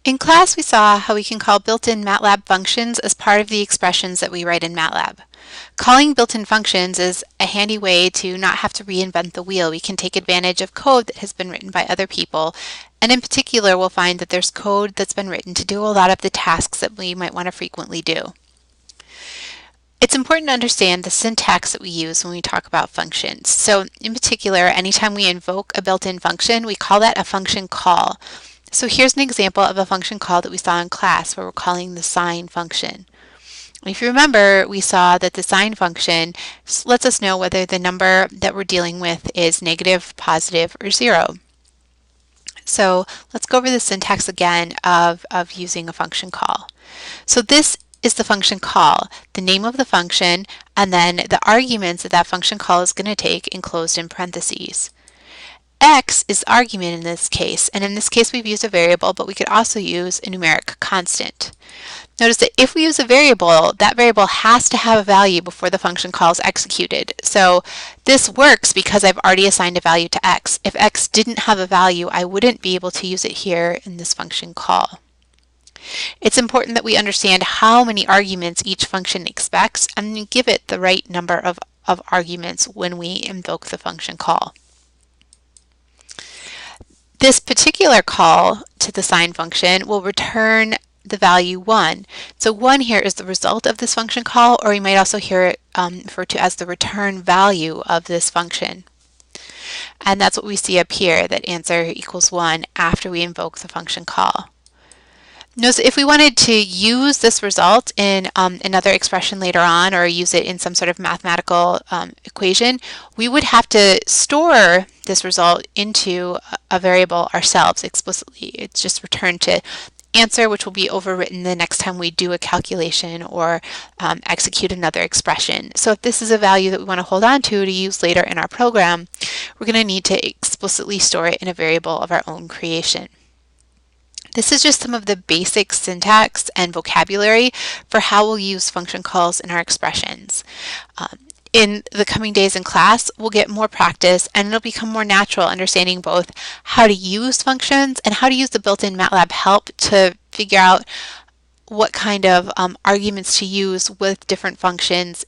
In class, we saw how we can call built-in MATLAB functions as part of the expressions that we write in MATLAB. Calling built-in functions is a handy way to not have to reinvent the wheel. We can take advantage of code that has been written by other people, and in particular, we'll find that there's code that's been written to do a lot of the tasks that we might want to frequently do. It's important to understand the syntax that we use when we talk about functions. So in particular, anytime we invoke a built-in function, we call that a function call. So here's an example of a function call that we saw in class where we're calling the sine function. If you remember, we saw that the sine function lets us know whether the number that we're dealing with is negative, positive, or zero. So let's go over the syntax again of using a function call. So this is the function call, the name of the function, and then the arguments that that function call is going to take enclosed in parentheses. X is the argument in this case, and in this case we've used a variable, but we could also use a numeric constant. Notice that if we use a variable, that variable has to have a value before the function call is executed. So this works because I've already assigned a value to x. If x didn't have a value, I wouldn't be able to use it here in this function call. It's important that we understand how many arguments each function expects and give it the right number of arguments when we invoke the function call. This particular call to the sine function will return the value 1. So 1 here is the result of this function call, or you might also hear it referred to as the return value of this function. And that's what we see up here, that answer equals 1 after we invoke the function call. Notice if we wanted to use this result in another expression later on, or use it in some sort of mathematical equation, we would have to store this result into a variable ourselves explicitly. It's just returned to answer, which will be overwritten the next time we do a calculation or execute another expression. So if this is a value that we want to hold on to use later in our program, we're going to need to explicitly store it in a variable of our own creation. This is just some of the basic syntax and vocabulary for how we'll use function calls in our expressions. In the coming days in class, we'll get more practice and it'll become more natural understanding both how to use functions and how to use the built-in MATLAB help to figure out what kind of arguments to use with different functions